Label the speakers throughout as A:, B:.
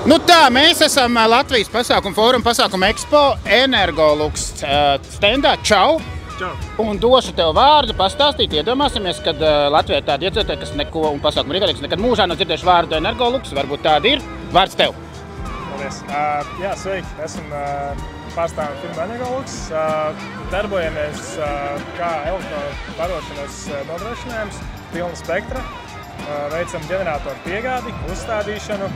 A: Nu tā, mēs esam Latvijas pasākumu fóruma pasākumu Expo Energolux stendā. Čau!
B: Čau!
A: Un došu tev vārdu pastāstīt. Iedomāsimies, kad Latvijā ir tādi iedzīvotāji, kas neko un pasākumu rīkādīgs nekad mūžā nav dzirdējuši vārdu Energolux. Varbūt tādi ir. Vārds tev!
B: Paldies! Jā, sveiki! Esam pārstāvam firmu Energolux. Darbojamies kā elektrobarošanas nodrošinājums, pilna spektra. Veicam ģeneratoru piegādi, uzstādīšanu,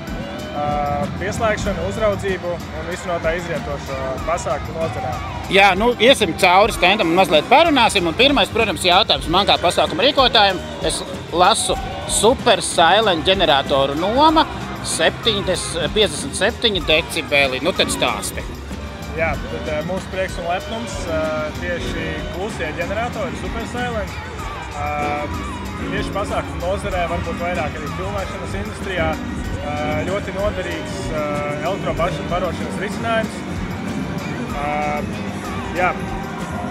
B: pieslēgšanu, uzraudzību un visu no tā izrietošo pasākumu nozarē.
A: Jā, nu iesim cauri stendam un mazliet parunāsim. Un pirmais, protams, jautājums man kā pasākuma rīkotājiem. Es lasu Super Silent ģeneratoru noma 57 decibeli. Nu tad stāsti.
B: Jā, tad mūsu prieks un lepnums tieši klusie ģeneratori Super Silent. Tieši pasākumu nozarē, varbūt vairāk arī filmēšanas industrijā, ļoti noderīgs elektrobarošanas risinājums. Jā,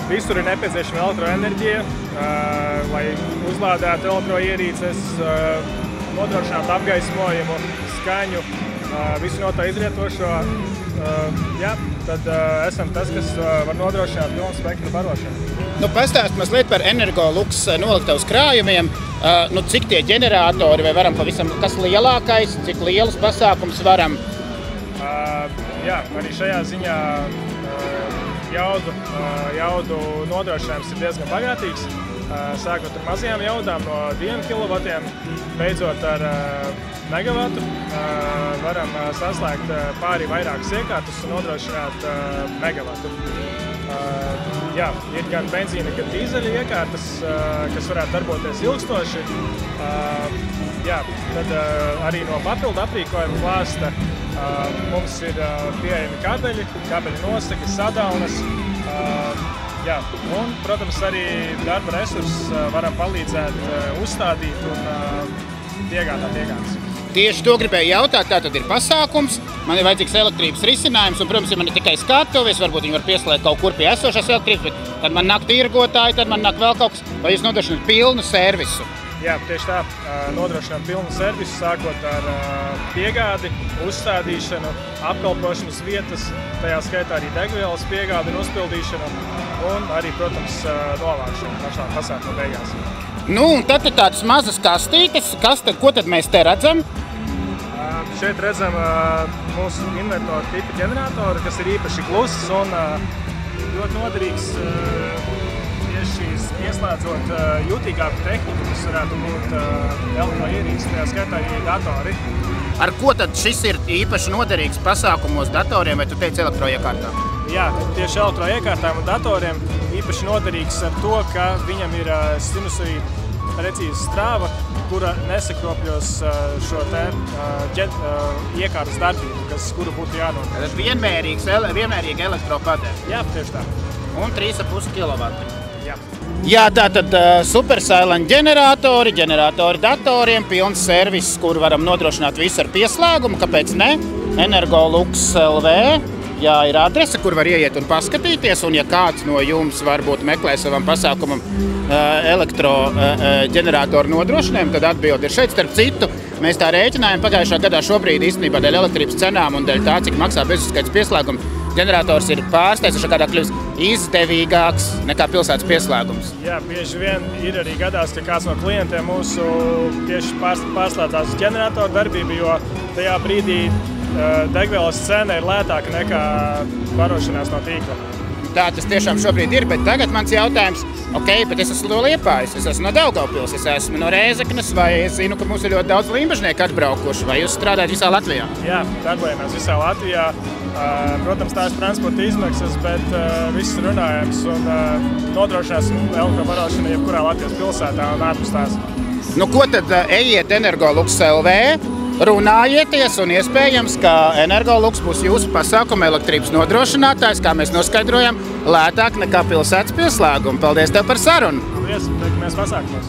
B: visur ir nepieciešama elektroenerģija, lai uzlādētu elektroierīces, nodrošinātu apgaismojumu, skaņu, visu no tā izrietošo. Jā, tad esam tas, kas var nodrošināt pilnu spektru barošanu.
A: Nu, pastāst mazliet par Energolux noliktavas krājumiem. Nu, cik tie ģeneratori, vai varam pavisam, kas lielākais, cik lielus pasākums varam?
B: Jā, arī šajā ziņā jaudu nodrošinājums ir diezgan bagātīgs. Sākot ar mazajām jaudām no 2 kW, beidzot ar megavatu, varam saslēgt pāri vairākas iekārtas un nodrošināt megavatu. Jā, ir gan benzīna, gan dīzeļa iekārtas, kas varētu darboties ilgstoši. Jā, tad arī no papildu aprīkojuma klāsta mums ir pieejami kabeļi nosegi, sadalnes. Jā, un, protams, arī darba resursus varam palīdzēt uzstādīt un piegādāt iegādes.
A: Tieši to gribēju jautāt, tātad ir pasākums, man ir vajadzīgs elektrības risinājums, un, protams, ja man ir tikai skatuves, varbūt viņi var pieslēgt kaut kur pie esošās elektrības, bet tad man nāk tirgotāji, tad man nāk vēl kaut kas, vai jūs nodrošināt pilnu servisu?
B: Jā, tieši tā, nodrošinām pilnu servisu, sākot ar piegādi, uzstādīšanu, apkalpošanas vietas, tajā skaitā arī degvielas piegādi un uzpildīšanu, un arī, protams, novākšanu pašā pasākuma beigās.
A: Nu, un tad ir tādas mazas kastītes. Ko tad mēs te redzam?
B: Šeit redzam mūsu invertoru tipa ģeneratoru, kas ir īpaši kluss un ļoti noderīgs tieši ieslēdzot jutīgāku tehniku, kas varētu būt elektroierīces, tajā skaitā arī datori.
A: Ar ko tad šis ir īpaši noderīgs pasākumos datoriem, vai tu teici elektroiekārtām?
B: Jā, tieši elektroiekārtām un datoriem īpaši noderīgs ar to, ka viņam ir sinusoīda precīza strāva, kura nesakropļos šo te iekārtas darbību, kuru būtu jānodrošina.
A: Tas vienmērīga elektropadē.
B: Jā, tieši tā.
A: Un 3,5 kW.
B: Jā.
A: Jā, tātad Super Silent ģeneratori datoriem, pilns servis, kur varam nodrošināt visu ar pieslēgumu, kāpēc ne? Energolux LV. Jā, ir adrese, kur var ieiet un paskatīties, un ja kāds no jums varbūt meklē savam pasākumam elektroģeneratoru nodrošinājumu, tad atbildi ir šeit. Starp citu, mēs tā rēķinājam pagājušā gadā šobrīd īstenībā dēļ elektrības cenām un dēļ tā, cik maksā bezuzskaits pieslēguma, ģenerators ir pārsteidzoši kādā kļuvis izdevīgāks nekā pilsētas pieslēgums.
B: Jā, bieži vien ir arī gadās, ka kāds no klientiem mūsu tieši pārslēdzās ģeneratoru darbību, jo tajā brīdī degvielas cena ir lētāka nekā barošanās no tīkla.
A: Tā tas tiešām šobrīd ir, bet tagad mans jautājums, bet es esmu no Liepājas, es esmu no Daugavpils, es esmu no Rēzeknes, vai es zinu, ka mums ir ļoti daudz limbažnieku atbraukuši, vai jūs strādājat visā Latvijā?
B: Jā, darbojamies visā Latvijā. Protams, tās transporta izmaksas, bet viss ir runājams un nodrošināsim elektrobarošanu jebkurā Latvijas pilsētā un ārpus tās.
A: Nu, ko tad ejiet Energolux LV? Runājieties, un iespējams, ka Energolux būs jūsu pasākuma elektrības nodrošinātājs, kā mēs noskaidrojam, lētāk nekā pilsētas pieslēguma. Paldies tev par sarunu!
B: Paldies, tiekamies pasākumos!